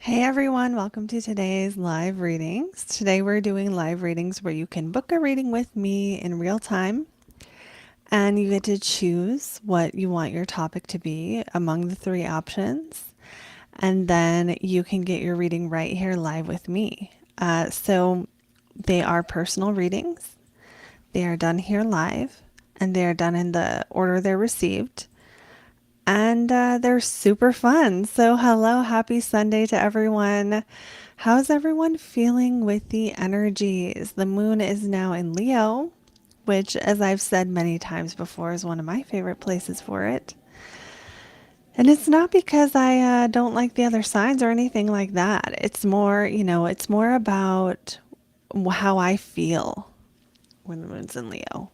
Hey everyone, welcome to today's live readings. Today we're doing live readings where you can book a reading with me in real time and you get to choose what you want your topic to be among the three options. And then you can get your reading right here live with me. So they are personal readings, they are done here live, and they are done in the order they're received. And they're super fun. So, hello, happy Sunday to everyone. How's everyone feeling with the energies? The moon is now in Leo, which, as I've said many times before, is one of my favorite places for it. And it's not because I don't like the other signs or anything like that. It's more, it's more about how I feel when the moon's in Leo.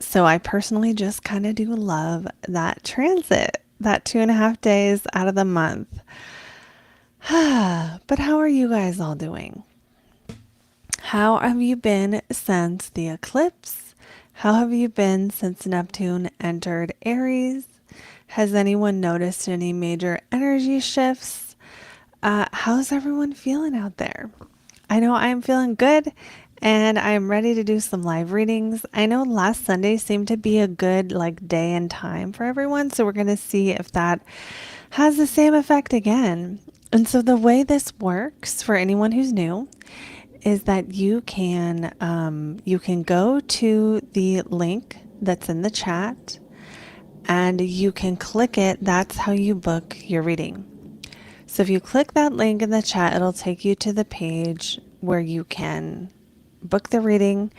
So I personally just kind of do love that transit, that 2.5 days out of the month. But how are you guys all doing? How have you been since the eclipse? How have you been since Neptune entered Aries? Has anyone noticed any major energy shifts? How's everyone feeling out there? I know I'm feeling good and I'm ready to do some live readings. I know last Sunday seemed to be a good day and time for everyone, so we're going to see if that has the same effect again. And so the way this works for anyone who's new is that you can go to the link that's in the chat and you can click it. That's how you book your reading. So if you click that link in the chat, it'll take you to the page where you can book the reading,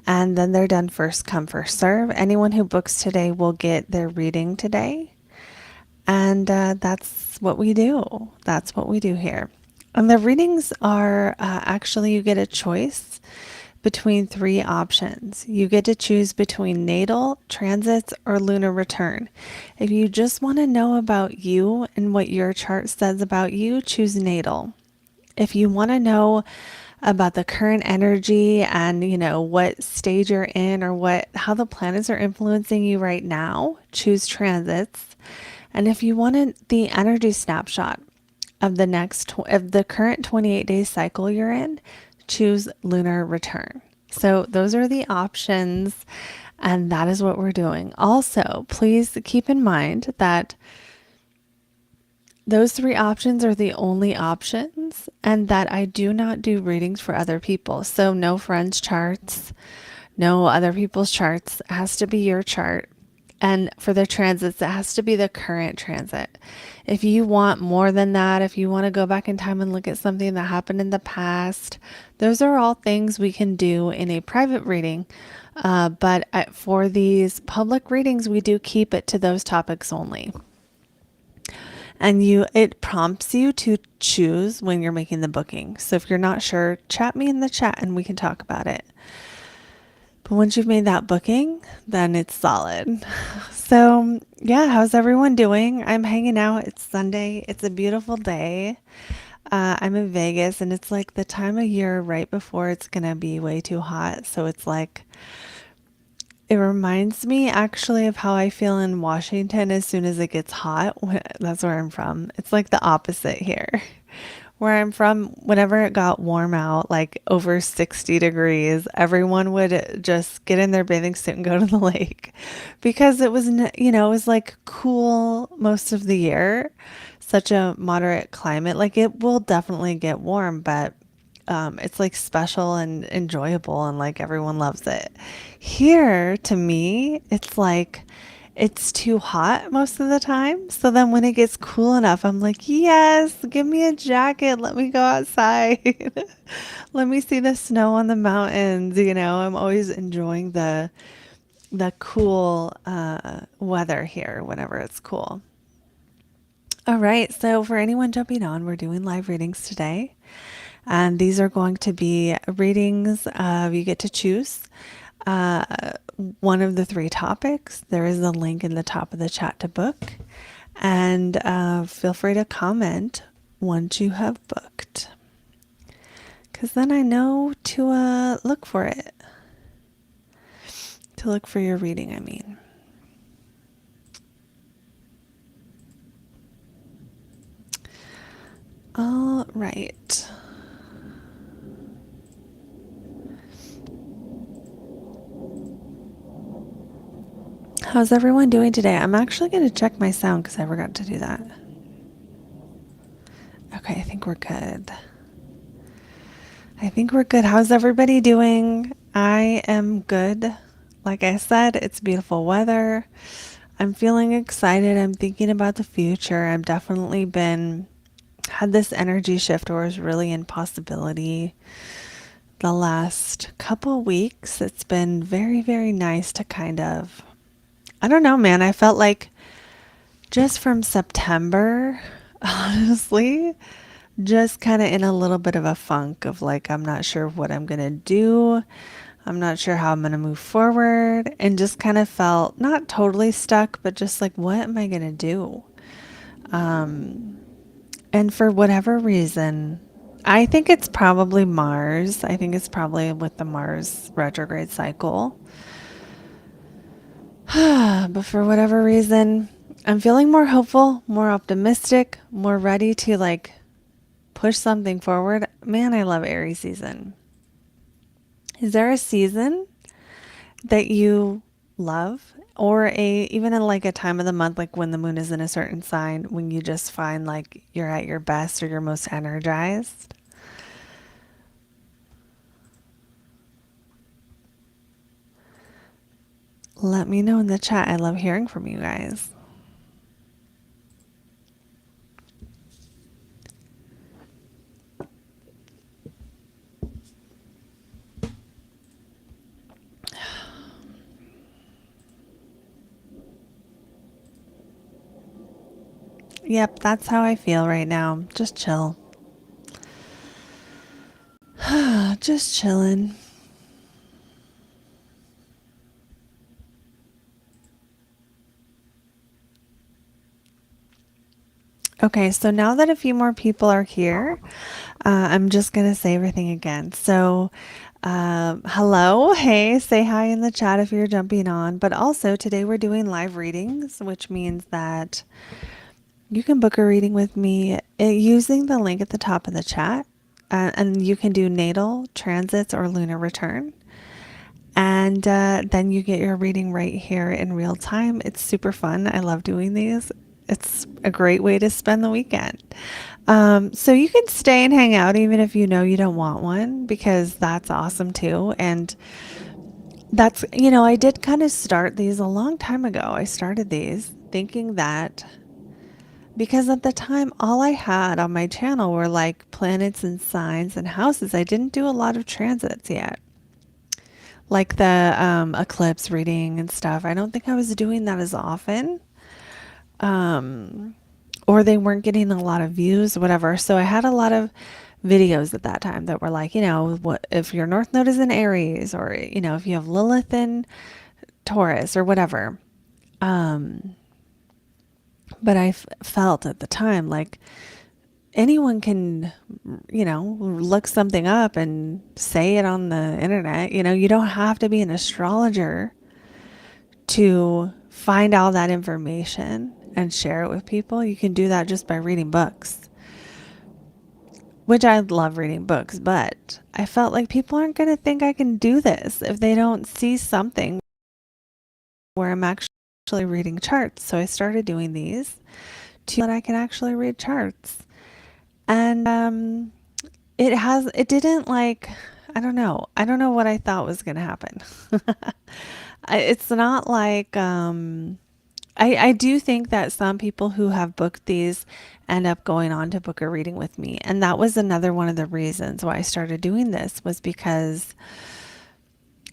and then they're done first come, first serve. Anyone who books today will get their reading today. And that's what we do. That's what we do here. And the readings are actually, you get a choice between three options. You get to choose between natal, transits, or lunar return. If you just want to know about you and what your chart says about you, choose natal. If you want to know about the current energy and what stage you're in or how the planets are influencing you right now, choose transits. And if you wanted the energy snapshot of the current 28-day cycle you're in, choose lunar return. So those are the options, and that is what we're doing. Also, please keep in mind that those three options are the only options, and that I do not do readings for other people. So no friends' charts, no other people's charts. It has to be your chart. And for the transits, it has to be the current transit. If you want more than that, if you want to go back in time and look at something that happened in the past, those are all things we can do in a private reading. But for these public readings, we do keep it to those topics only. And it prompts you to choose when you're making the booking. So if you're not sure, chat me in the chat and we can talk about it. But once you've made that booking, then it's solid. So, yeah, how's everyone doing? I'm hanging out. It's Sunday. It's a beautiful day. I'm in Vegas, and it's like the time of year right before it's going to be way too hot. So it's like, it reminds me actually of how I feel in Washington as soon as it gets hot. That's where I'm from. It's like the opposite here. Where I'm from, whenever it got warm out, like over 60 degrees, everyone would just get in their bathing suit and go to the lake because it was, it was like cool most of the year, such a moderate climate. Like it will definitely get warm, but it's like special and enjoyable and like everyone loves it. Here, to me, it's like it's too hot most of the time. So then when it gets cool enough, I'm like, yes, give me a jacket. Let me go outside. Let me see the snow on the mountains. I'm always enjoying the cool weather here whenever it's cool. All right. So for anyone jumping on, we're doing live readings today. And these are going to be readings. You get to choose one of the three topics. There is a link in the top of the chat to book. And feel free to comment once you have booked. Because then I know to look for it. To look for your reading, I mean. Right. How's everyone doing today? I'm actually going to check my sound because I forgot to do that. Okay, I think we're good. How's everybody doing? I am good. Like I said, it's beautiful weather. I'm feeling excited. I'm thinking about the future. I've definitely been had this energy shift where it's really in possibility the last couple weeks. It's been very, very nice to kind of, I don't know, man. I felt like just from September, honestly, just kind of in a little bit of a funk of like, I'm not sure what I'm going to do. I'm not sure how I'm going to move forward. And just kind of felt not totally stuck, but just like, what am I going to do? And for whatever reason, I think it's probably Mars. I think it's probably with the Mars retrograde cycle. But for whatever reason, I'm feeling more hopeful, more optimistic, more ready to like push something forward. Man, I love Aries season. Is there a season that you love or a even in like a time of the month like when the moon is in a certain sign when you just find like you're at your best or you're most energized? Let me know in the chat. I love hearing from you guys. Yep, that's how I feel right now. Just chill. Just chilling. Okay, so now that a few more people are here, I'm just going to say everything again. So, hello, hey, say hi in the chat if you're jumping on. But also, today we're doing live readings, which means that you can book a reading with me using the link at the top of the chat. And you can do natal, transits, or lunar return. And then you get your reading right here in real time. It's super fun. I love doing these. It's a great way to spend the weekend. So you can stay and hang out even if you know you don't want one, because that's awesome too. And that's, I did kind of start these a long time ago. I started these thinking that because at the time, all I had on my channel were like planets and signs and houses. I didn't do a lot of transits yet, like the eclipse reading and stuff. I don't think I was doing that as often. Or they weren't getting a lot of views, whatever. So I had a lot of videos at that time that were like, what if your North Node is in Aries, or if you have Lilith in Taurus or whatever. But I felt at the time like anyone can, look something up and say it on the internet. You don't have to be an astrologer to find all that information and share it with people. You can do that just by reading books, which I love reading books, but I felt like people aren't going to think I can do this if they don't see something where I'm actually reading charts. So I started doing these so that I can actually read charts. And it didn't like, I don't know. I don't know what I thought was going to happen. It's not like, I do think that some people who have booked these end up going on to book a reading with me. And that was another one of the reasons why I started doing this, was because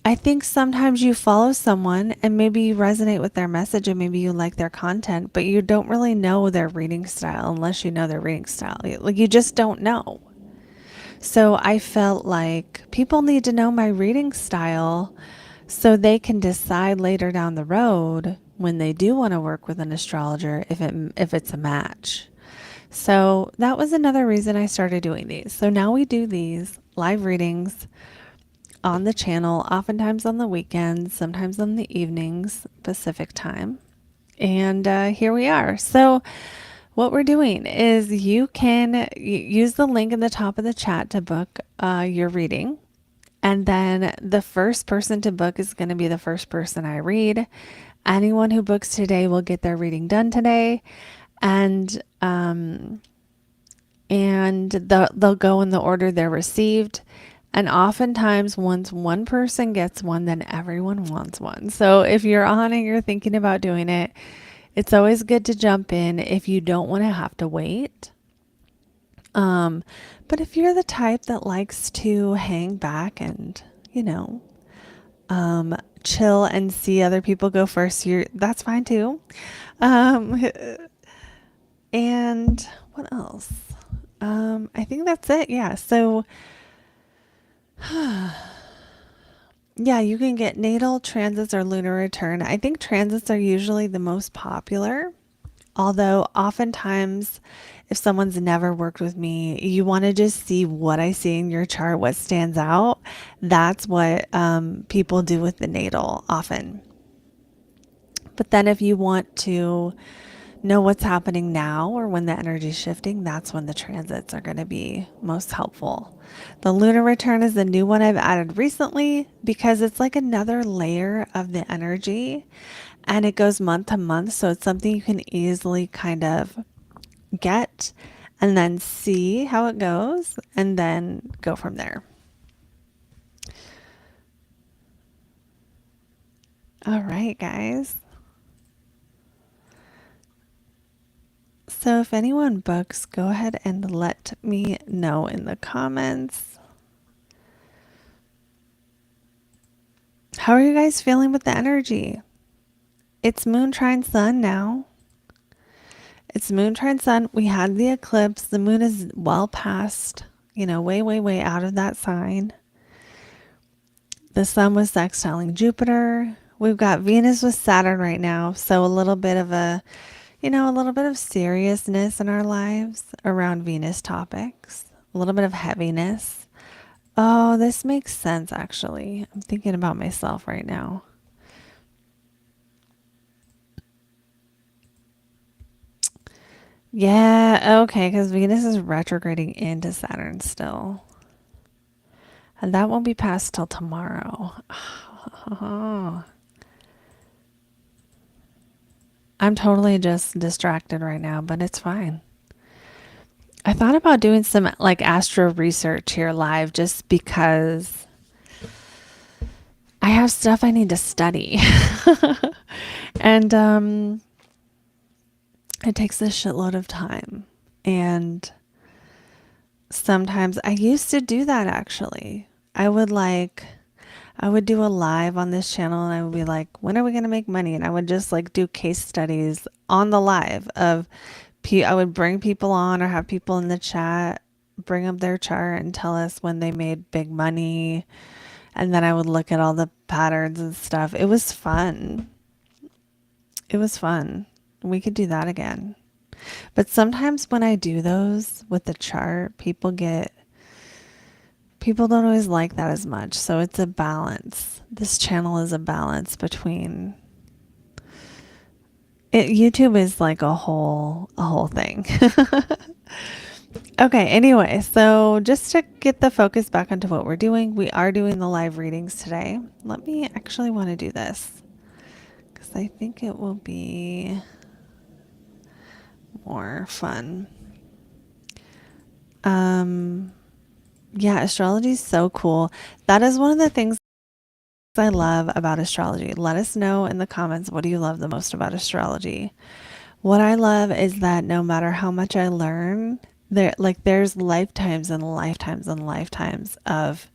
I think sometimes you follow someone and maybe you resonate with their message and maybe you like their content, but you don't really know their reading style unless you know their reading style. Like you just don't know. So I felt like people need to know my reading style so they can decide later down the road when they do want to work with an astrologer if it's a match. So that was another reason I started doing these. So now we do these live readings on the channel, oftentimes on the weekends, sometimes on the evenings, Pacific time. And here we are. So What we're doing is you can use the link in the top of the chat to book your reading. And then the first person to book is going to be the first person I read. Anyone who books today will get their reading done today. And they'll go in the order they're received. And oftentimes, once one person gets one, then everyone wants one. So if you're on and you're thinking about doing it, it's always good to jump in if you don't want to have to wait. But if you're the type that likes to hang back and, chill and see other people go first, that's fine too. Um, and what else? I think that's it. Yeah. So, yeah, you can get natal, transits, or lunar return. I think transits are usually the most popular. Although oftentimes, if someone's never worked with me, you want to just see what I see in your chart, what stands out. That's what people do with the natal often. But then if you want to know what's happening now or when the energy is shifting, that's when the transits are going to be most helpful. The lunar return is the new one I've added recently because it's like another layer of the energy and it goes month to month. So it's something you can easily kind of get and then see how it goes and then go from there. All right, guys. So if anyone books, go ahead and let me know in the comments. How are you guys feeling with the energy? It's Moon trine Sun now. It's Moon trine Sun. We had the eclipse. The moon is well past, way, way, way out of that sign. The sun was sextiling Jupiter. We've got Venus with Saturn right now. So a little bit of a little bit of seriousness in our lives around Venus topics, a little bit of heaviness. Oh, this makes sense, actually. I'm thinking about myself right now. Yeah, okay, because Venus is retrograding into Saturn still. And that won't be past till tomorrow. I'm totally just distracted right now, but it's fine. I thought about doing some like astro research here live just because I have stuff I need to study. And it takes a shitload of time. And sometimes I used to do that actually. I would do a live on this channel and I would be like, when are we going to make money? And I would just like do case studies on the live of I would bring people on or have people in the chat bring up their chart and tell us when they made big money. And then I would look at all the patterns and stuff. It was fun. It was fun. We could do that again. But sometimes when I do those with the chart, people don't always like that as much. So it's a balance. This channel is a balance between YouTube is like a whole thing. Okay, anyway, so just to get the focus back onto what we're doing, we are doing the live readings today. Let me actually want to do this because I think it will be more fun. Yeah, astrology is so cool. That is one of the things I love about astrology. Let us know in the comments, what do you love the most about astrology? What I love is that no matter how much I learn, there's lifetimes and lifetimes and lifetimes of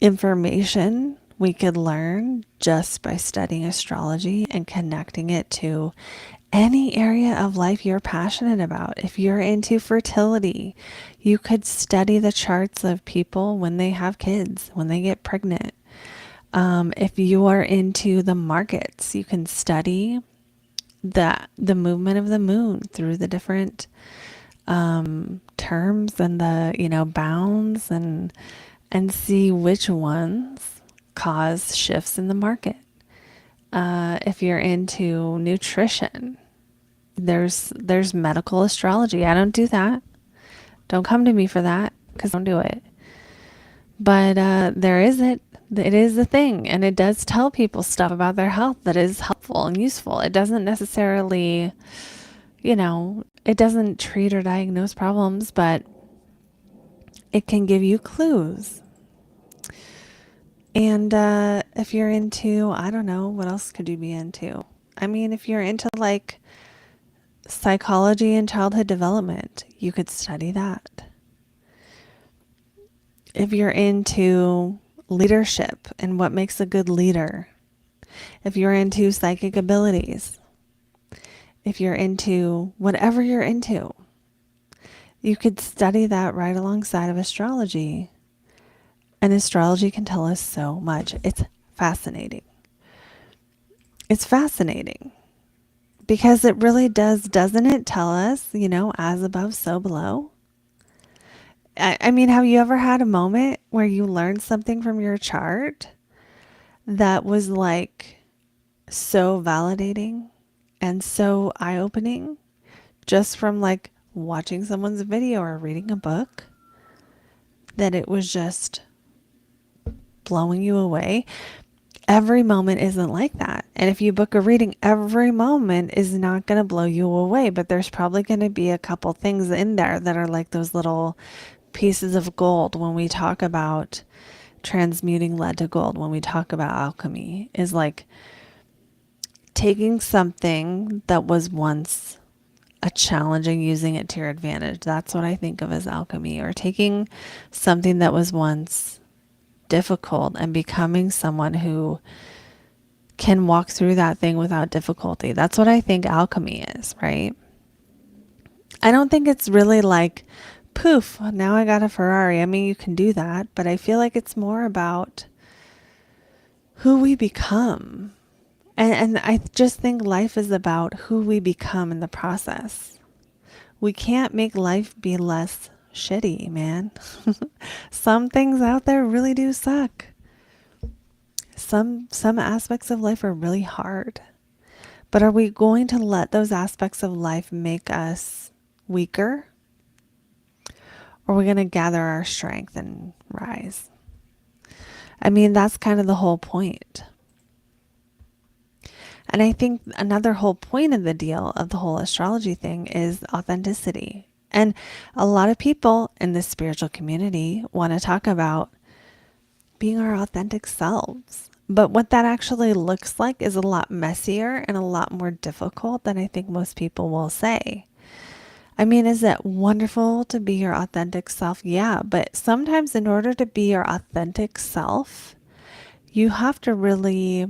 information we could learn just by studying astrology and connecting it to any area of life you're passionate about. If you're into fertility, you could study the charts of people when they have kids, when they get pregnant. If you are into the markets, you can study the movement of the moon through the different terms and the bounds and see which ones cause shifts in the market. If you're into nutrition, There's medical astrology. I don't do that. Don't come to me for that because I don't do it. But there is it. It is a thing, and it does tell people stuff about their health that is helpful and useful. It doesn't necessarily, it doesn't treat or diagnose problems, but it can give you clues. And if you're into, I don't know, what else could you be into? I mean, if you're into like psychology and childhood development, you could study that. If you're into leadership and what makes a good leader, if you're into psychic abilities, if you're into whatever you're into, you could study that right alongside of astrology. And astrology can tell us so much. It's fascinating. It's fascinating because it really does, doesn't it tell us, as above, so below? I mean, have you ever had a moment where you learned something from your chart that was like so validating and so eye-opening just from like watching someone's video or reading a book, that it was just blowing you away? Every moment isn't like that. And if you book a reading, every moment is not going to blow you away, but there's probably going to be a couple things in there that are like those little pieces of gold when we talk about transmuting lead to gold, when we talk about alchemy, is like taking something that was once a challenge and using it to your advantage. That's what I think of as alchemy. Or taking something that was once difficult and becoming someone who can walk through that thing without difficulty. That's what I think alchemy is, right? I don't think it's really like, poof, now I got a Ferrari. I mean, you can do that, but I feel like it's more about who we become. And I just think life is about who we become in the process. We can't make life be less shitty, man. Some things out there really do suck. Some aspects of life are really hard. But are we going to let those aspects of life make us weaker? Or are we going to gather our strength and rise? I mean, that's kind of the whole point. And I think another whole point of the deal of the whole astrology thing is authenticity. And a lot of people in the spiritual community want to talk about being our authentic selves. But what that actually looks like is a lot messier and a lot more difficult than I think most people will say. I mean, is it wonderful to be your authentic self? Yeah, but sometimes in order to be your authentic self, you have to really,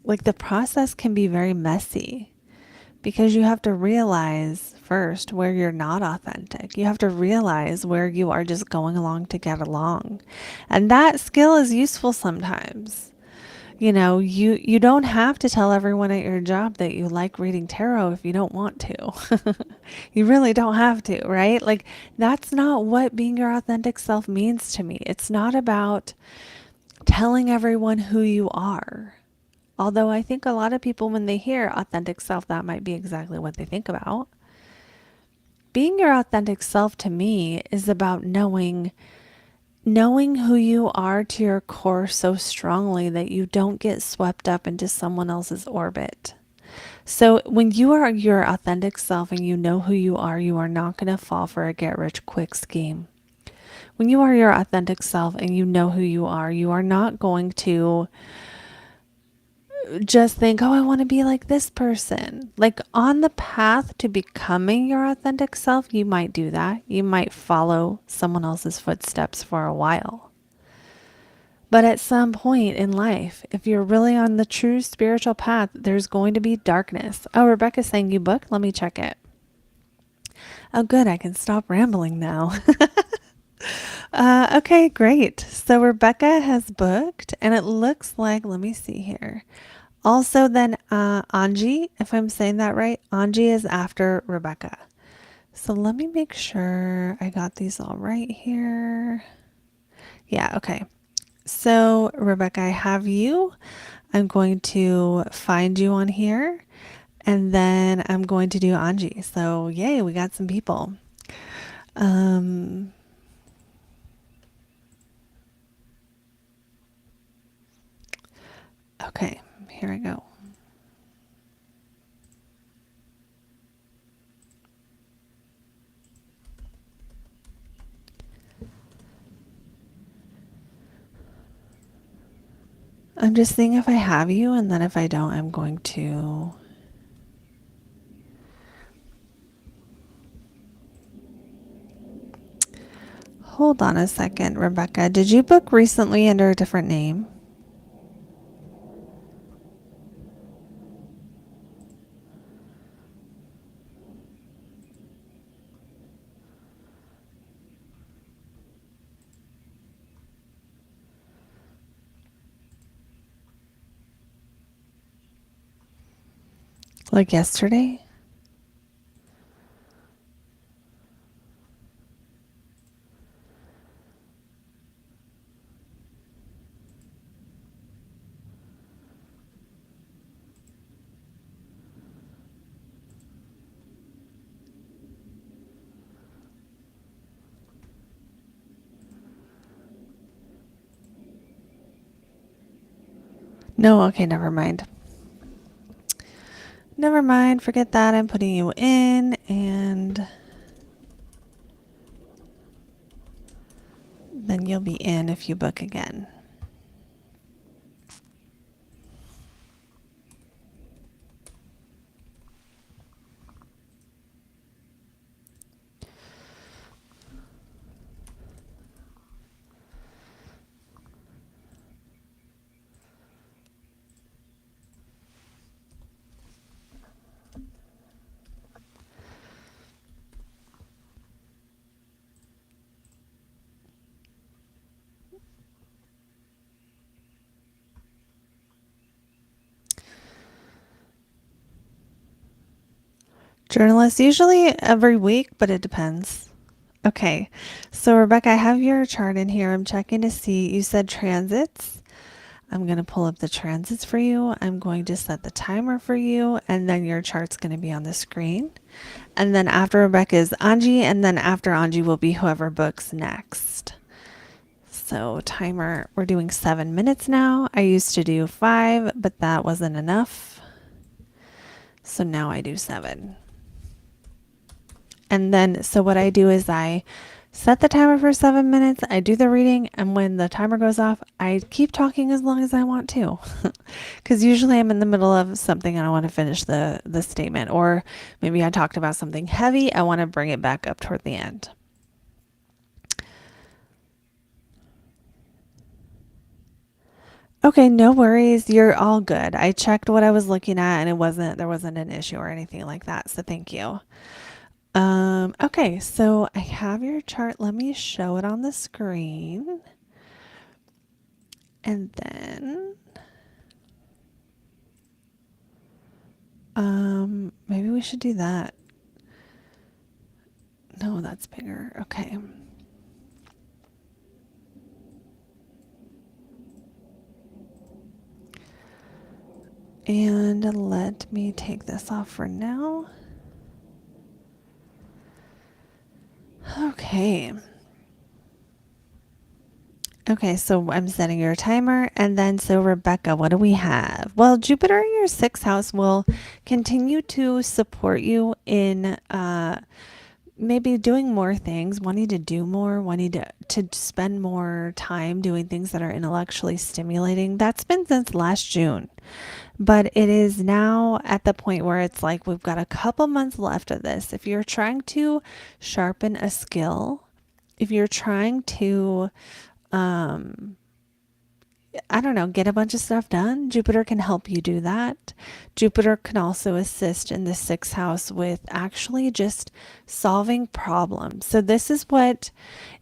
like, the process can be very messy because you have to realize first where you're not authentic. You have to realize where you are just going along to get along. And that skill is useful sometimes. You don't have to tell everyone at your job that you like reading tarot if you don't want to. You really don't have to, right? Like, that's not what being your authentic self means to me. It's not about telling everyone who you are. Although I think a lot of people, when they hear authentic self, that might be exactly what they think about. Being your authentic self to me is about knowing who you are to your core so strongly that you don't get swept up into someone else's orbit. So when you are your authentic self and you know who you are not going to fall for a get rich quick scheme. When you are your authentic self and you know who you are not going to just think, oh, I want to be like this person. Like, on the path to becoming your authentic self, you might do that. You might follow someone else's footsteps for a while. But at some point in life, if you're really on the true spiritual path, there's going to be darkness. Oh, Rebecca's saying you booked? Let me check it. Oh, good. I can stop rambling now. Okay, great. So Rebecca has booked, and it looks like, let me see here. Also, then Angie, if I'm saying that right, Angie is after Rebecca. So let me make sure I got these all right here. Yeah, okay. So Rebecca, I have you. I'm going to find you on here. And then I'm going to do Anji. So yay, we got some people. Um, okay, here I go. I'm just seeing if I have you, and then if I don't, I'm going to. Hold on a second, Rebecca. Did you book recently under a different name? Like yesterday? No, okay, never mind. Never mind, forget that. I'm putting you in, and then you'll be in if you book again. Journalists, usually every week, but it depends. Okay, so Rebecca, I have your chart in here. I'm checking to see, you said transits. I'm going to pull up the transits for you. I'm going to set the timer for you, and then your chart's going to be on the screen. And then after Rebecca is Anji, and then after Anji will be whoever books next. So timer, we're doing 7 minutes now. I used to do 5, but that wasn't enough. So now I do 7. And then, so what I do is I set the timer for 7 minutes. I do the reading. And when the timer goes off, I keep talking as long as I want to. Because usually I'm in the middle of something and I want to finish the statement. Or maybe I talked about something heavy. I want to bring it back up toward the end. Okay, no worries. You're all good. I checked what I was looking at and there wasn't an issue or anything like that. So thank you. Okay, so I have your chart. Let me show it on the screen. And then, maybe we should do that. No, that's bigger. Okay. And let me take this off for now. Okay. Okay, so I'm setting your timer. And then, so Rebecca, what do we have? Well, Jupiter in your 6th house will continue to support you in maybe doing more things, wanting to do more, wanting to spend more time doing things that are intellectually stimulating. That's been since last June. But it is now at the point where it's like we've got a couple months left of this. If you're trying to sharpen a skill, if you're trying to I don't know, get a bunch of stuff done, Jupiter can help you do that. Jupiter can also assist in the 6th house with actually just solving problems. So this is what,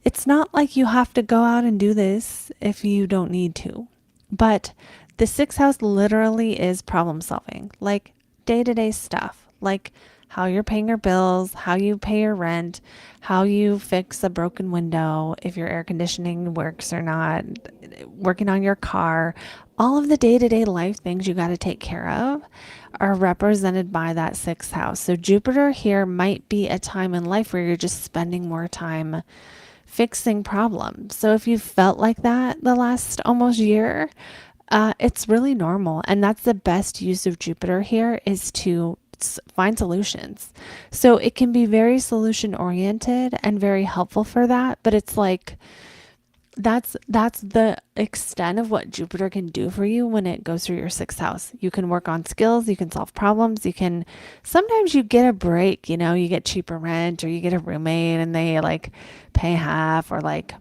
it's not like you have to go out and do this if you don't need to. But the 6th house literally is problem solving, like day-to-day stuff, like how you're paying your bills, how you pay your rent, how you fix a broken window, if your air conditioning works or not, working on your car, all of the day-to-day life things you got to take care of are represented by that sixth house. So Jupiter here might be a time in life where you're just spending more time fixing problems. So if you felt like that the last almost year, it's really normal. And that's the best use of Jupiter here, is to find solutions. So it can be very solution oriented and very helpful for that. But it's like, that's the extent of what Jupiter can do for you when it goes through your sixth house. You can work on skills, you can solve problems, you can, sometimes you get a break, you know, you get cheaper rent, or you get a roommate and they like pay half, or like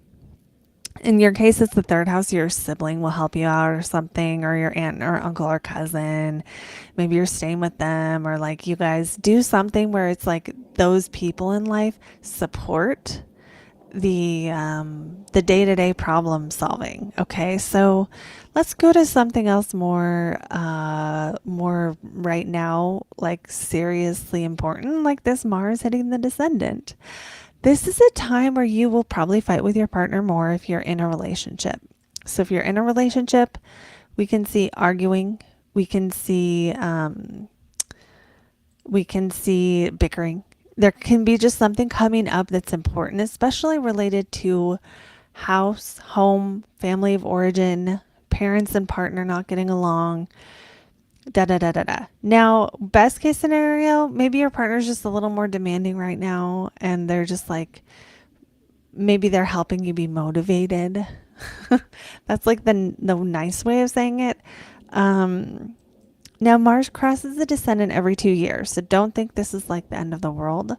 in your case it's the third house, your sibling will help you out or something, or your aunt or uncle or cousin. Maybe you're staying with them, or like you guys do something where it's like those people in life support the day-to-day problem solving. Okay, so let's go to something else more right now, like seriously important, like this Mars hitting the descendant. This is a time where you will probably fight with your partner more if you're in a relationship. So if you're in a relationship, we can see arguing, we can see bickering. There can be just something coming up that's important, especially related to house, home, family of origin, parents and partner not getting along, da da da da da. Now, best case scenario, maybe your partner's just a little more demanding right now, and they're just like, maybe they're helping you be motivated. That's like the nice way of saying it. Now, Mars crosses the descendant every 2 years, so don't think this is like the end of the world.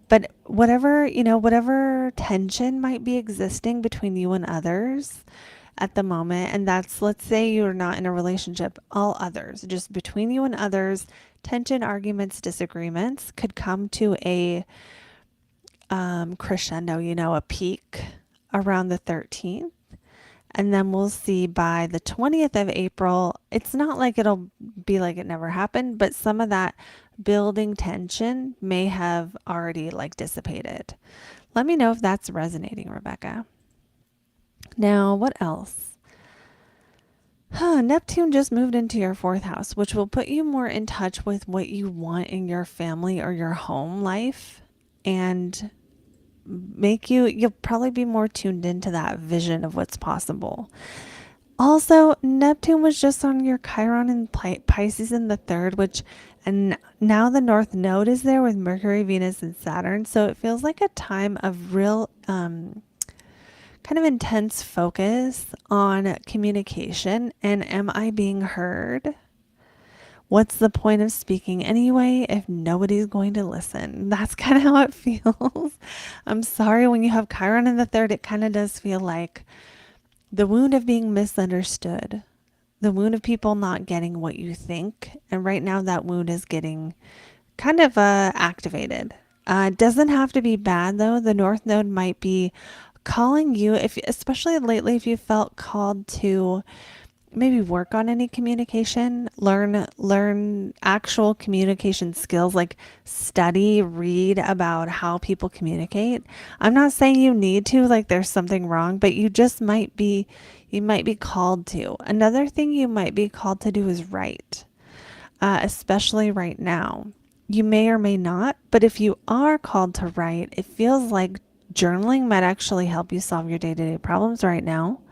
But whatever, whatever tension might be existing between you and others at the moment, and that's, let's say you're not in a relationship, all others, just between you and others, tension, arguments, disagreements could come to a crescendo, a peak around the 13th. And then we'll see by the 20th of April, it's not like it'll be like it never happened, but some of that building tension may have already like dissipated. Let me know if that's resonating, Rebecca. Now, what else? Neptune just moved into your fourth house, which will put you more in touch with what you want in your family or your home life, and you'll probably be more tuned into that vision of what's possible. Also, Neptune was just on your Chiron in Pisces in the third, and now the North Node is there with Mercury, Venus, and Saturn. So it feels like a time of real, kind of intense focus on communication. And am I being heard? What's the point of speaking anyway if nobody's going to listen? That's kind of how it feels. I'm sorry, when you have Chiron in the third, it kind of does feel like the wound of being misunderstood, the wound of people not getting what you think. And right now that wound is getting kind of activated. It doesn't have to be bad though. The North Node might be calling you, especially lately, if you felt called to maybe work on any communication, learn actual communication skills, like read about how people communicate. I'm not saying you need to, like there's something wrong, but you might be called to. Another thing you might be called to do is write, especially right now. You may or may not, but if you are called to write, it feels like journaling might actually help you solve your day-to-day problems right now.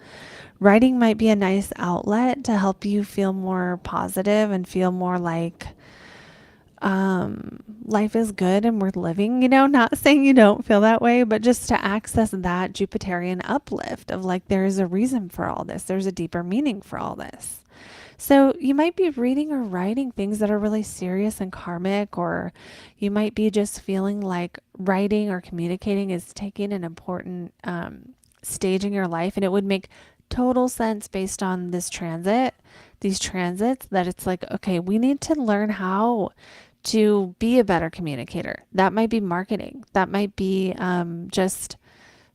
Writing might be a nice outlet to help you feel more positive and feel more like life is good and worth living. Not saying you don't feel that way, but just to access that Jupiterian uplift of like, there is a reason for all this. There's a deeper meaning for all this. So you might be reading or writing things that are really serious and karmic, or you might be just feeling like writing or communicating is taking an important stage in your life, and it would make total sense based on these transits, that it's like, okay, we need to learn how to be a better communicator. That might be marketing. That might be just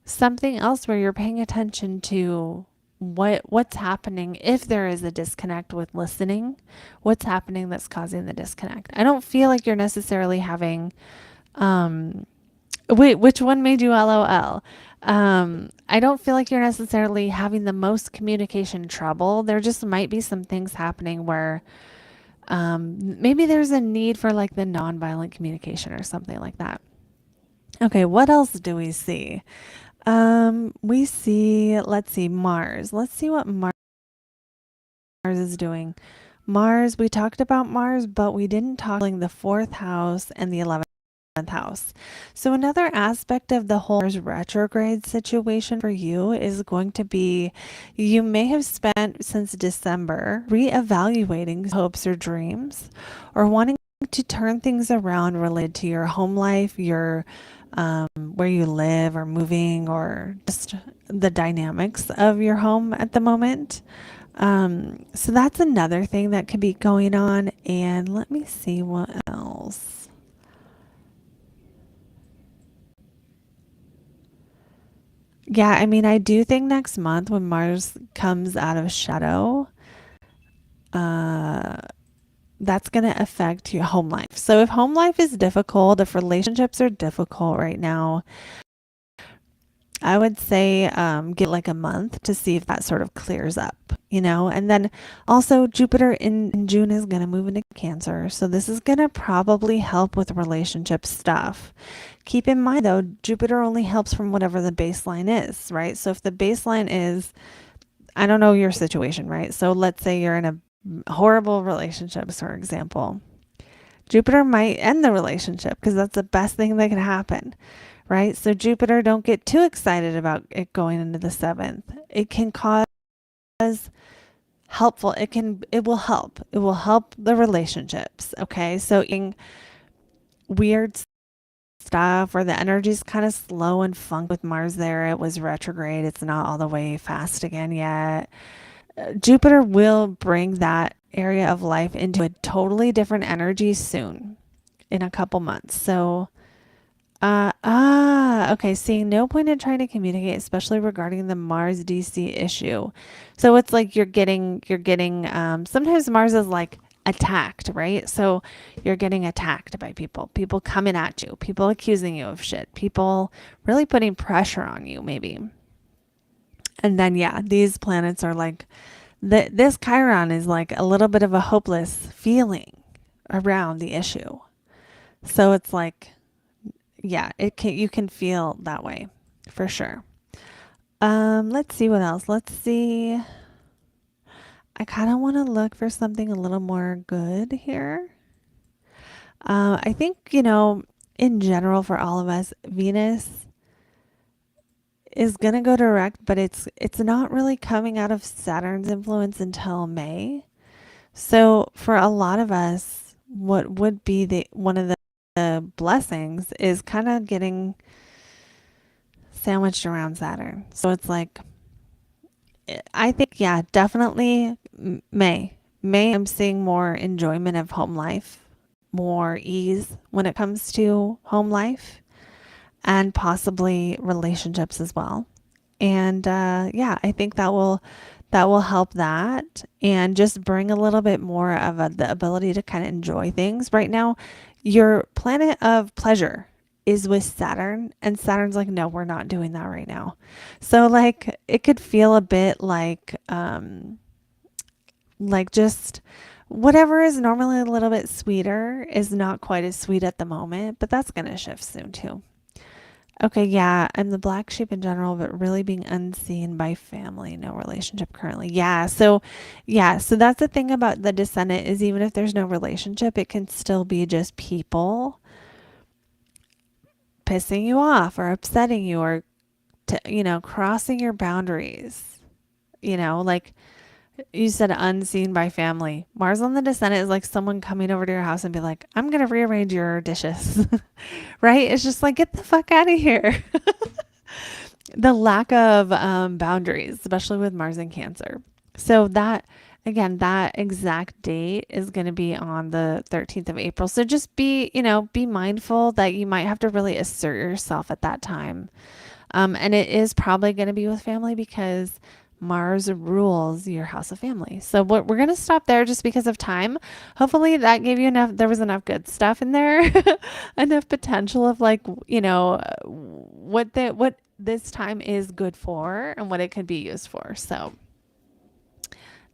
something else where you're paying attention to what's happening. If there is a disconnect with listening, what's happening that's causing the disconnect. I don't feel like you're necessarily having wait, which one made you LOL? I don't feel like you're necessarily having the most communication trouble. There just might be some things happening where Maybe there's a need for like the nonviolent communication or something like that. Okay, what else do we see? We see, let's see, Mars. Let's see what Mars is doing. Mars, we talked about Mars, but we didn't talk about the fourth house and the 11th house. So another aspect of the whole Mars retrograde situation for you is going to be you may have spent since December reevaluating hopes or dreams or wanting to turn things around related to your home life, your where you live or moving or just the dynamics of your home at the moment. So that's another thing that could be going on. And let me see what else. Yeah, I mean, I do think next month when Mars comes out of shadow, uh, that's going to affect your home life. So if home life is difficult, if relationships are difficult right now, I would say get like a month to see if that sort of clears up, And then also Jupiter in June is going to move into Cancer. So this is going to probably help with relationship stuff. Keep in mind though, Jupiter only helps from whatever the baseline is, right? So if the baseline is, I don't know your situation, right? So let's say you're in a horrible relationship, for example. Jupiter might end the relationship because that's the best thing that can happen, right? So Jupiter, don't get too excited about it going into the seventh. It can cause helpful. It will help. It will help the relationships. Okay. So in weird stuff where the energy's kind of slow and funk with Mars there, it was retrograde. It's not all the way fast again yet. Jupiter will bring that area of life into a totally different energy soon in a couple months. So okay. Seeing no point in trying to communicate, especially regarding the Mars DC issue. So it's like sometimes Mars is like attacked, right? So you're getting attacked by people coming at you, people accusing you of shit, people really putting pressure on you, maybe. And then, yeah, these planets are like, this Chiron is like a little bit of a hopeless feeling around the issue. So it's like, yeah, you can feel that way for sure. Let's see what else. Let's see. I kind of want to look for something a little more good here. I think, in general for all of us, Venus is going to go direct, but it's not really coming out of Saturn's influence until May. So for a lot of us, what would be the one of the blessings is kind of getting sandwiched around Saturn. So it's like, I think, yeah, definitely May. May, I'm seeing more enjoyment of home life, more ease when it comes to home life, and possibly relationships as well. And yeah, I think that will help that and just bring a little bit more of the ability to kind of enjoy things. Right now, your planet of pleasure is with Saturn, and Saturn's like, no, we're not doing that right now. So like it could feel a bit like just whatever is normally a little bit sweeter is not quite as sweet at the moment, but that's going to shift soon too. Okay, yeah, I'm the black sheep in general, but really being unseen by family, no relationship currently. Yeah, so that's the thing about the descendant is even if there's no relationship, it can still be just people pissing you off or upsetting you or crossing your boundaries. Like you said, unseen by family. Mars on the descendant is like someone coming over to your house and be like, I'm going to rearrange your dishes. Right? It's just like, get the fuck out of here. The lack of boundaries, especially with Mars and Cancer. So that, again, that exact date is going to be on the 13th of April. So just be mindful that you might have to really assert yourself at that time. And it is probably going to be with family because Mars rules your house of family. So we're going to stop there just because of time. Hopefully that gave you enough. There was enough good stuff in there, enough potential of like, what this time is good for and what it could be used for. So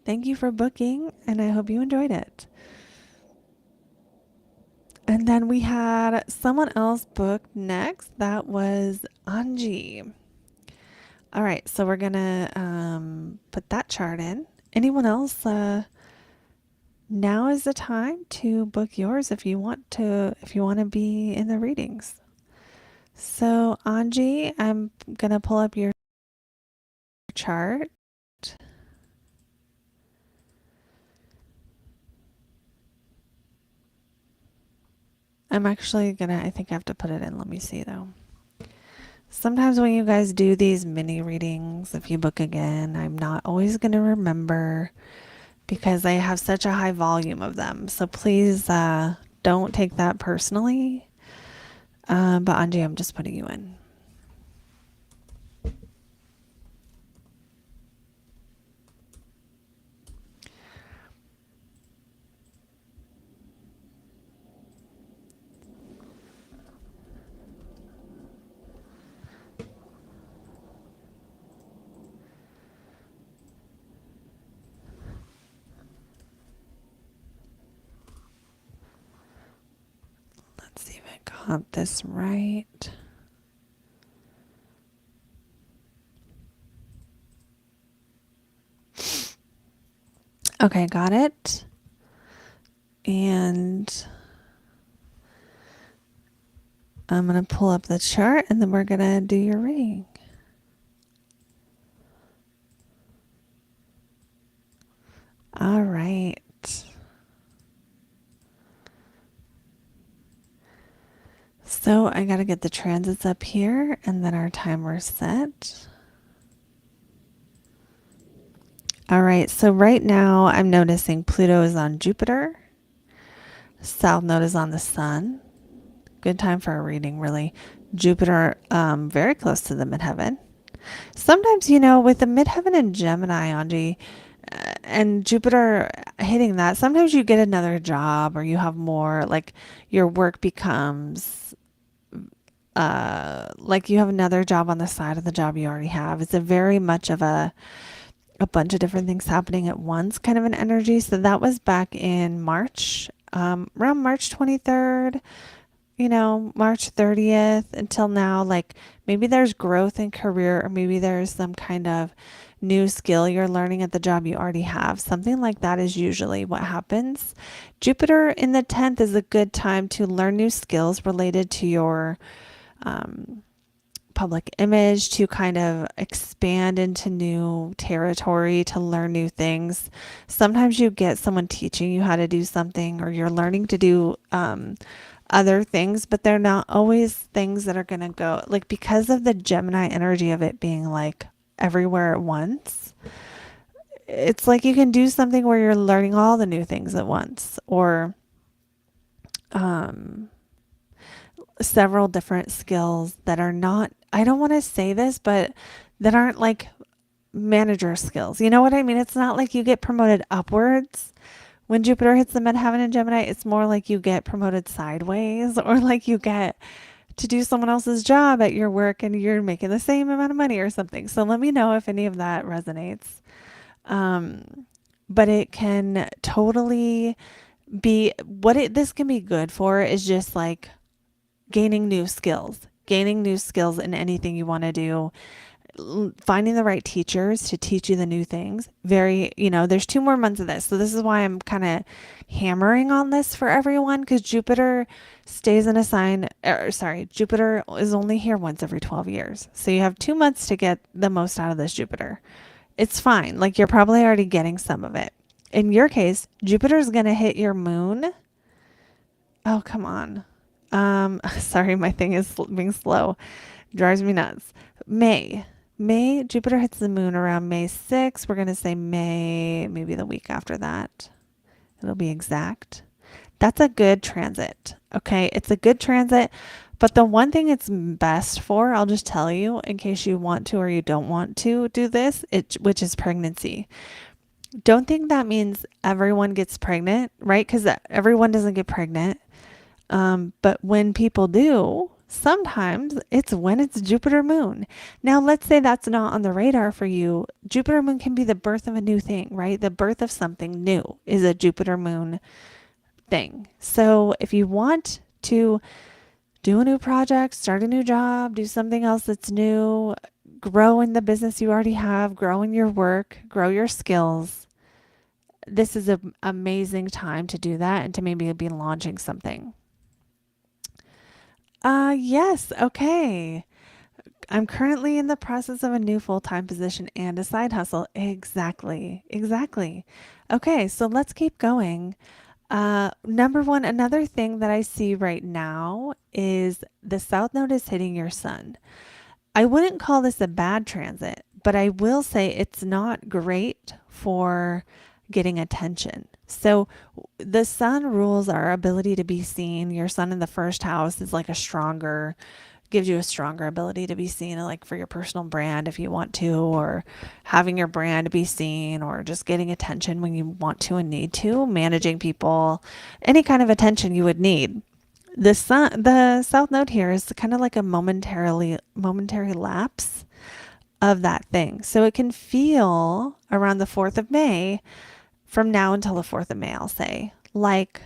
thank you for booking and I hope you enjoyed it. And then we had someone else booked next. That was Anji. All right, so we're gonna put that chart in. Anyone else? Now is the time to book yours if you want to. If you want to be in the readings. So Anji, I'm gonna pull up your chart. I'm actually gonna. I think I have to put it in. Let me see though. Sometimes when you guys do these mini readings, if you book again, I'm not always gonna remember because I have such a high volume of them. So please don't take that personally. But Anji, I'm just putting you in. Let's see if I got this right. Okay, got it. And I'm going to pull up the chart and then we're going to do your reading. All right. So I got to get the transits up here and then our timer set. All right. So right now I'm noticing Pluto is on Jupiter. South node is on the sun. Good time for a reading, really. Jupiter, very close to the midheaven. Sometimes, with the midheaven and Gemini, Anji, and Jupiter hitting that, sometimes you get another job or you have more, like your work becomes like you have another job on the side of the job you already have. It's a very much of a bunch of different things happening at once kind of an energy. So that was back in March, around March 23rd. March 30th until now, like maybe there's growth in career or maybe there's some kind of new skill you're learning at the job you already have. Something like that is usually what happens. Jupiter in the 10th is a good time to learn new skills related to your public image, to kind of expand into new territory, to learn new things. Sometimes you get someone teaching you how to do something or you're learning to do other things, but they're not always things that are going to go like because of the Gemini energy of it being like everywhere at once. It's like you can do something where you're learning all the new things at once or several different skills that are not, I don't want to say this, but that aren't like manager skills. You know what I mean? It's not like you get promoted upwards. When Jupiter hits the midheaven in Gemini, it's more like you get promoted sideways or like you get to do someone else's job at your work and you're making the same amount of money or something. So let me know if any of that resonates. But it can totally be this can be good for is just like gaining new skills in anything you want to do, finding the right teachers to teach you the new things. There's 2 more months of this. So this is why I'm kind of hammering on this for everyone because Jupiter stays in a sign, Jupiter is only here once every 12 years. So you have 2 months to get the most out of this Jupiter. It's fine. Like you're probably already getting some of it. In your case, Jupiter's going to hit your moon. Oh, come on. Sorry, my thing is being slow. Drives me nuts. May, Jupiter hits the moon around May 6th. We're going to say May, maybe the week after that. It'll be exact. That's a good transit. Okay. It's a good transit. But the one thing it's best for, I'll just tell you in case you want to or you don't want to do this, which is pregnancy. Don't think that means everyone gets pregnant, right? Because everyone doesn't get pregnant. But when people do, sometimes it's when it's Jupiter moon. Now, let's say that's not on the radar for you. Jupiter moon can be the birth of a new thing, right? The birth of something new is a Jupiter moon thing. So if you want to do a new project, start a new job, do something else that's new, grow in the business you already have, grow in your work, grow your skills, this is an amazing time to do that and to maybe be launching something. Yes. Okay. I'm currently in the process of a new full-time position and a side hustle. Exactly. Exactly. Okay. So let's keep going. Number one, another thing that I see right now is the South Node is hitting your sun. I wouldn't call this a bad transit, but I will say it's not great for getting attention. So the sun rules our ability to be seen. Your sun in the first house is like a stronger, gives you a stronger ability to be seen, like for your personal brand if you want to, or having your brand be seen, or just getting attention when you want to and need to, managing people, any kind of attention you would need. The south node here is kind of like a momentary lapse of that thing. So it can feel around the 4th of May, from now until the 4th of May, I'll say, like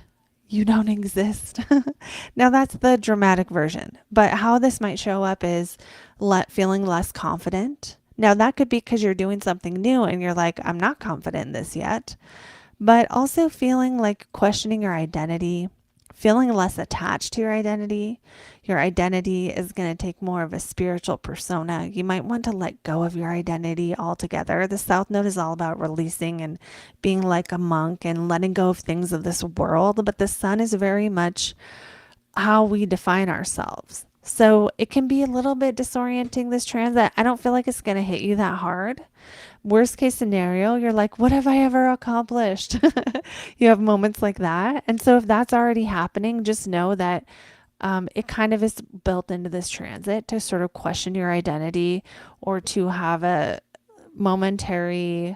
you don't exist. Now that's the dramatic version, but how this might show up is feeling less confident. Now that could be because you're doing something new and you're like, I'm not confident in this yet, but also feeling like questioning your identity, feeling less attached to your identity. Your identity is going to take more of a spiritual persona. You might want to let go of your identity altogether. The South Node is all about releasing and being like a monk and letting go of things of this world, but the Sun is very much how we define ourselves. So it can be a little bit disorienting, this transit. I don't feel like it's going to hit you that hard. Worst case scenario, you're like, what have I ever accomplished? You have moments like that. And so if that's already happening, just know that it kind of is built into this transit to sort of question your identity or to have a momentary,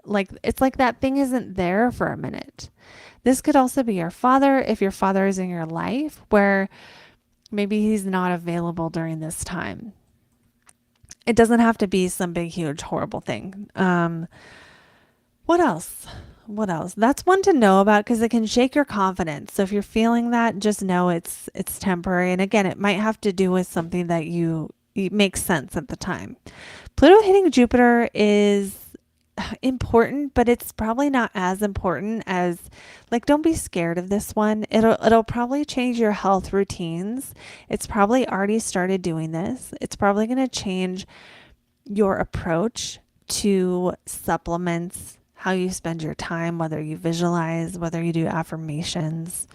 like, it's like that thing isn't there for a minute. This could also be your father, if your father is in your life, where maybe he's not available during this time. It doesn't have to be some big, huge, horrible thing. What else? What else? That's one to know about because it can shake your confidence. So if you're feeling that, just know it's temporary. And again, it might have to do with something that it makes sense at the time. Pluto hitting Jupiter is important, but it's probably not as important as, like, don't be scared of this one. It'll probably change your health routines. It's probably already started doing this. It's probably going to change your approach to supplements, how you spend your time, whether you visualize, whether you do affirmations,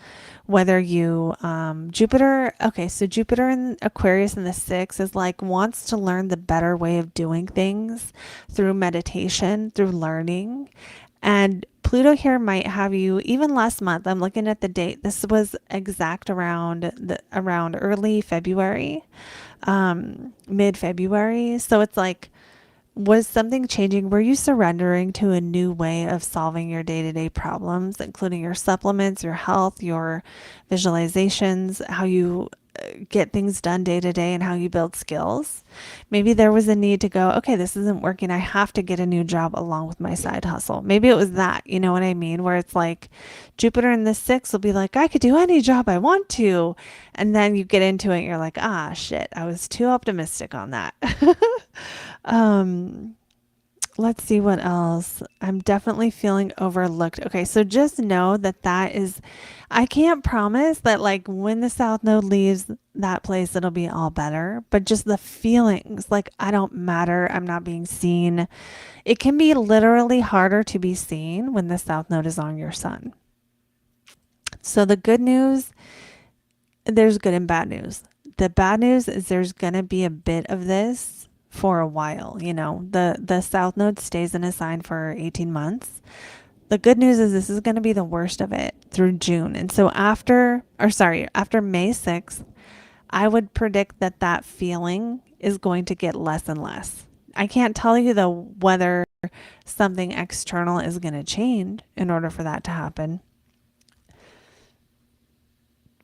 whether you Jupiter. Okay, so Jupiter in Aquarius in the 6th is like wants to learn the better way of doing things through meditation, through learning. And Pluto here might have you, even last month, I'm looking at the date, this was exact around early February, mid-February. So it's like, was something changing? Were you surrendering to a new way of solving your day-to-day problems, including your supplements, your health, your visualizations, how you get things done day to day, and how you build skills? Maybe there was a need to go, okay, this isn't working. I have to get a new job along with my side hustle. Maybe it was that, you know what I mean? Where it's like Jupiter in the 6th will be like, I could do any job I want to. And then you get into it and you're like, ah, shit, I was too optimistic on that. Um, let's see what else. I'm definitely feeling overlooked. Okay, so just know that is, I can't promise that like when the South Node leaves that place, it'll be all better, but just the feelings like I don't matter, I'm not being seen. It can be literally harder to be seen when the South Node is on your sun. So the good news, there's good and bad news. The bad news is there's going to be a bit of this for a while. You know, the South Node stays in a sign for 18 months. The good news is this is going to be the worst of it through June. And so after May 6th, I would predict that feeling is going to get less and less. I can't tell you though whether something external is going to change in order for that to happen.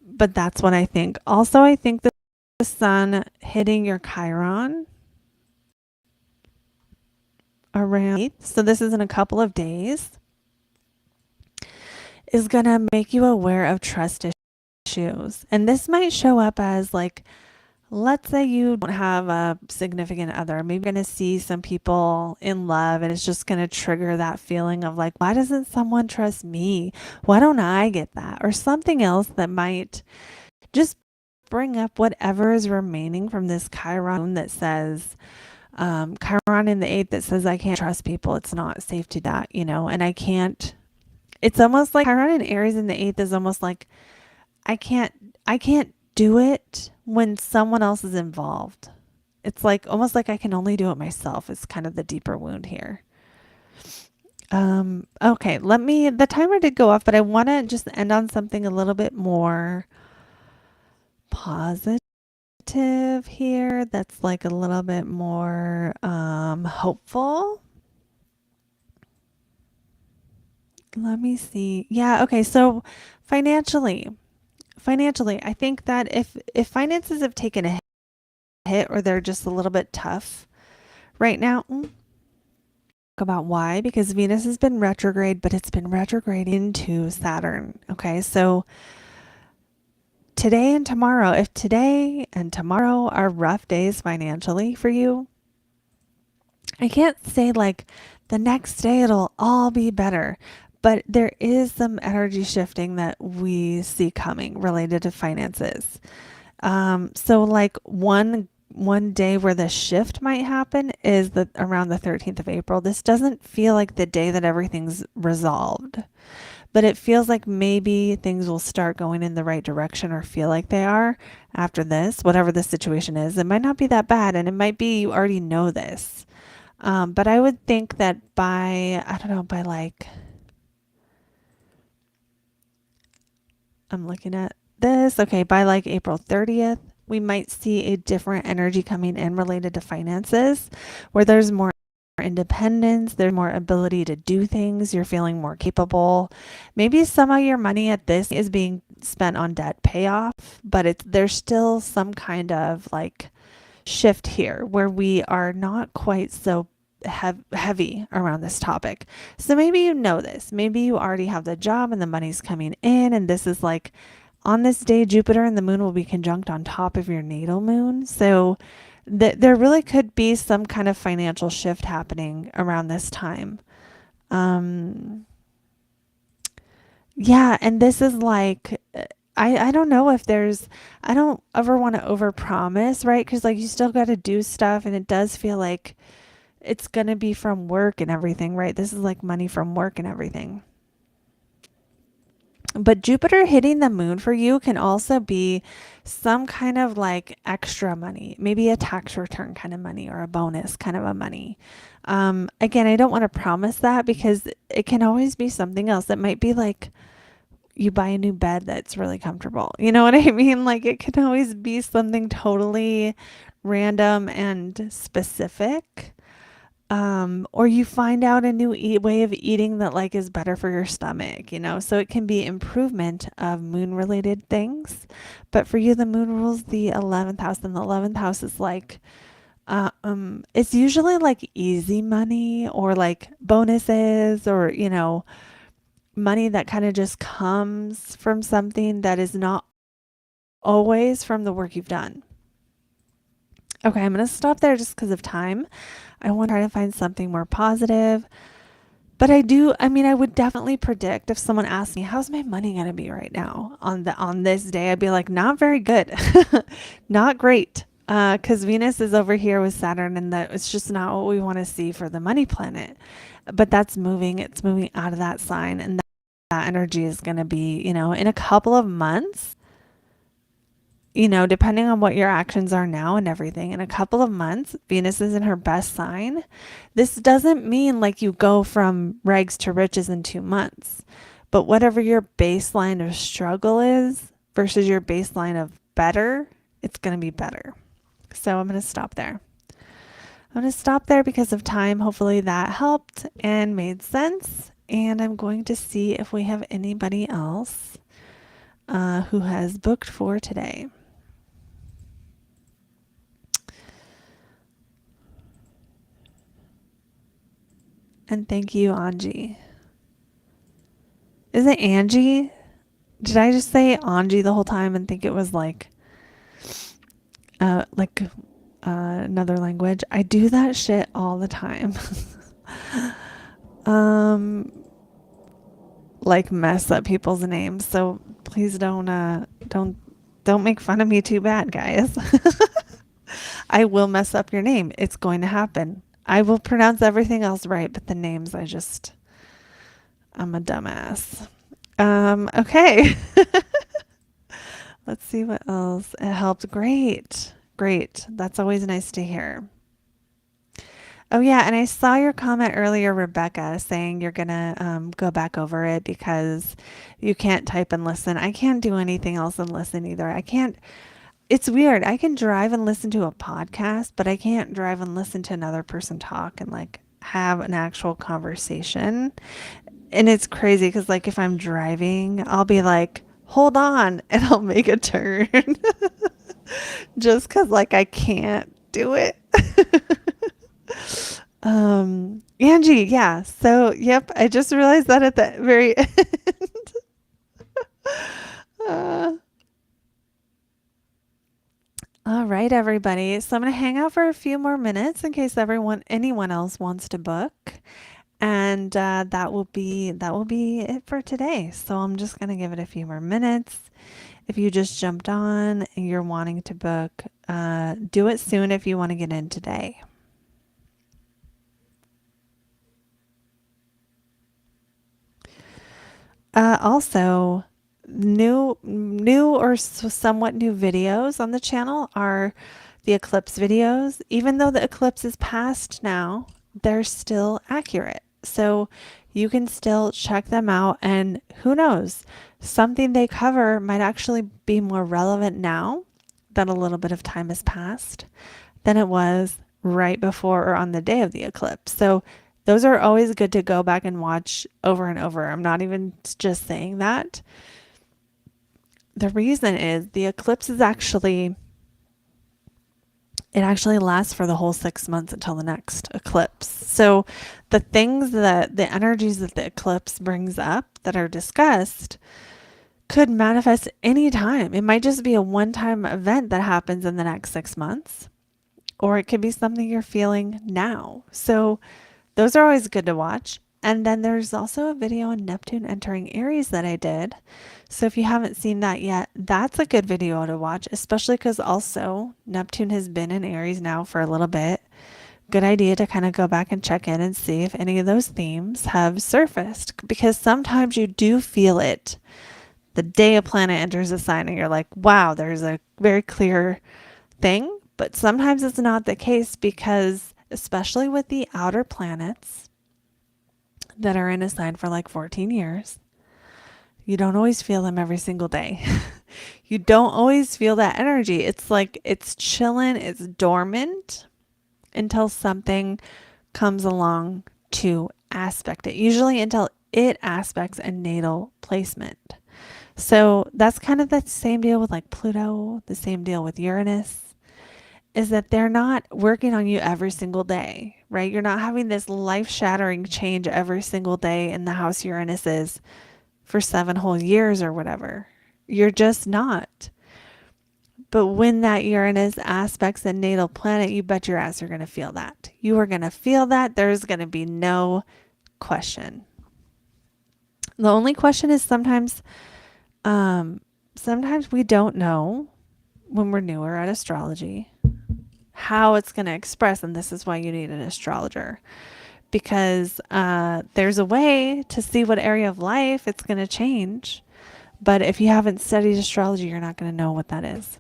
But that's what I think. Also, I think that the sun hitting your Chiron around 8th, so this is in a couple of days, is going to make you aware of trust issues. And this might show up as like, let's say you don't have a significant other. Maybe you're going to see some people in love and it's just going to trigger that feeling of like, why doesn't someone trust me? Why don't I get that? Or something else that might just bring up whatever is remaining from this Chiron that says, Chiron in the eighth that says, I can't trust people. It's not safe to that, and I can't. It's almost like Chiron in Aries in the eighth is almost like I can't I can't do it when someone else is involved. It's like almost like I can only do it myself is kind of the deeper wound here. Okay, the timer did go off, but I want to just end on something a little bit more positive here. That's like a little bit more hopeful. Let me see. Yeah, okay. So financially, I think that if finances have taken a hit or they're just a little bit tough right now, about why, because Venus has been retrograde, but it's been retrograde into Saturn. Okay, so today and tomorrow, if today and tomorrow are rough days financially for you, I can't say like the next day it'll all be better, but there is some energy shifting that we see coming related to finances. So like one day where the shift might happen is around the 13th of April. This doesn't feel like the day that everything's resolved, but it feels like maybe things will start going in the right direction or feel like they are after this, whatever the situation is. It might not be that bad, and it might be you already know this. But I would think that I don't know, by like, I'm looking at this. Okay, by like April 30th, we might see a different energy coming in related to finances where there's more independence, there's more ability to do things, you're feeling more capable. Maybe some of your money at this is being spent on debt payoff, but there's still some kind of like shift here where we are not quite so heavy around this topic. So maybe you know this. Maybe you already have the job and the money's coming in, and this is like on this day, Jupiter and the moon will be conjunct on top of your natal moon. So there really could be some kind of financial shift happening around this time. Um, yeah, and this is like I don't know if there's I don't ever want to overpromise, right? Because like you still got to do stuff, and it does feel like it's gonna be from work and everything, right? This is like money from work and everything. But Jupiter hitting the moon for you can also be some kind of like extra money, maybe a tax return kind of money or a bonus kind of a money. Again, I don't want to promise that because it can always be something else. It might be like you buy a new bed that's really comfortable. You know what I mean? Like it can always be something totally random and specific. Or you find out a new way of eating that like is better for your stomach, so it can be improvement of moon related things. But for you, the moon rules the 11th house, and the 11th house is like, it's usually like easy money or like bonuses or, money that kind of just comes from something that is not always from the work you've done. Okay, I'm going to stop there just because of time. I want to try to find something more positive. But I would definitely predict if someone asked me, how's my money going to be right now on this day? I'd be like, not very good. Not great. Because Venus is over here with Saturn, and that it's just not what we want to see for the money planet. But that's moving. It's moving out of that sign. And that energy is going to be, in a couple of months, depending on what your actions are now and everything, in a couple of months, Venus is in her best sign. This doesn't mean like you go from rags to riches in 2 months, but whatever your baseline of struggle is versus your baseline of better, it's going to be better. So I'm going to stop there. I'm going to stop there because of time. Hopefully that helped and made sense. And I'm going to see if we have anybody else who has booked for today. And thank you, Anji. Is it Angie? Did I just say Angie the whole time and think it was like another language? I do that shit all the time. um, like mess up people's names. So please don't make fun of me too bad, guys. I will mess up your name. It's going to happen. I will pronounce everything else right, but the names I'm a dumbass. Okay. Let's see what else. It helped. Great. Great. That's always nice to hear. Oh, yeah. And I saw your comment earlier, Rebecca, saying you're going to go back over it because you can't type and listen. I can't do anything else than listen either. I can't. It's weird. I can drive and listen to a podcast, but I can't drive and listen to another person talk and like have an actual conversation. And it's crazy because like if I'm driving, I'll be like, hold on, and I'll make a turn just because like I can't do it. Angie, yeah. So, yep, I just realized that at the very end. uh, all right, everybody. So I'm going to hang out for a few more minutes in case anyone else wants to book. And that will be it for today. So I'm just going to give it a few more minutes. If you just jumped on and you're wanting to book, do it soon if you want to get in today. Also, new or somewhat new videos on the channel are the eclipse videos. Even though the eclipse is past now, they're still accurate. So you can still check them out, and who knows, something they cover might actually be more relevant now that a little bit of time has passed than it was right before or on the day of the eclipse. So those are always good to go back and watch over and over. I'm not even just saying that. The reason is the eclipse is actually lasts for the whole 6 months until the next eclipse. So the energies that the eclipse brings up that are discussed could manifest any time. It might just be a one-time event that happens in the next 6 months, or it could be something you're feeling now. So those are always good to watch. And then there's also a video on Neptune entering Aries that I did. So if you haven't seen that yet, that's a good video to watch, especially because also Neptune has been in Aries now for a little bit. Good idea to kind of go back and check in and see if any of those themes have surfaced, because sometimes you do feel it the day a planet enters a sign and you're like, wow, there's a very clear thing. But sometimes it's not the case because, especially with the outer planets that are in a sign for like 14 years, you don't always feel them every single day. You don't always feel that energy. It's like it's chilling, it's dormant until something comes along to aspect it, usually until it aspects a natal placement. So that's kind of the same deal with like Pluto, the same deal with Uranus, is that they're not working on you every single day, right? You're not having this life-shattering change every single day in the house Uranus is for 7 whole years or whatever. You're just not. But when that Uranus aspects a natal planet, you bet your ass you're going to feel that. You are going to feel that. There's going to be no question. The only question is sometimes we don't know when we're newer at astrology how it's going to express, and this is why you need an astrologer, because there's a way to see what area of life it's going to change, but if you haven't studied astrology, you're not going to know what that is.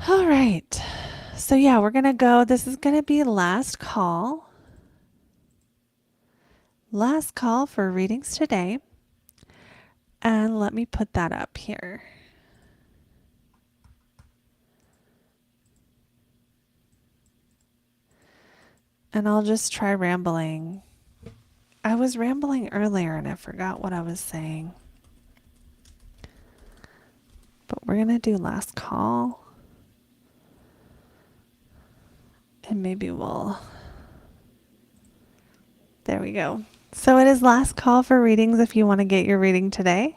All right, so yeah, we're going to go. This is going to be last call for readings today, and let me put that up here. And I'll just try rambling. I was rambling earlier and I forgot what I was saying. But we're going to do last call. And maybe there we go. So it is last call for readings if you want to get your reading today.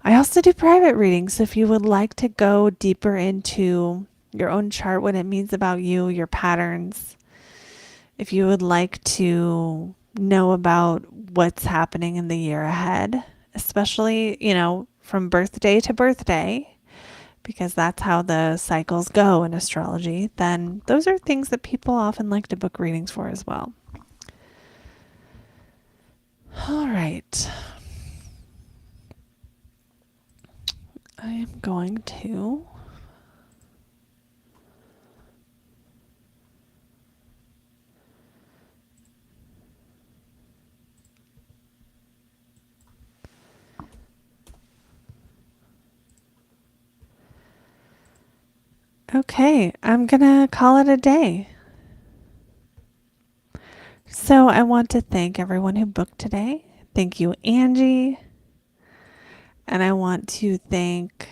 I also do private readings. So if you would like to go deeper into your own chart, what it means about you, your patterns, if you would like to know about what's happening in the year ahead, especially, from birthday to birthday, because that's how the cycles go in astrology, then those are things that people often like to book readings for as well. All right. I am going to Okay, I'm going to call it a day. So I want to thank everyone who booked today. Thank you, Angie. And I want to thank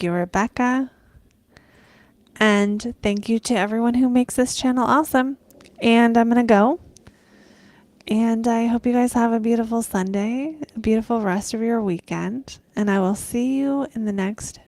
you, Rebecca. And thank you to everyone who makes this channel awesome. And I'm going to go. And I hope you guys have a beautiful Sunday, a beautiful rest of your weekend. And I will see you in the next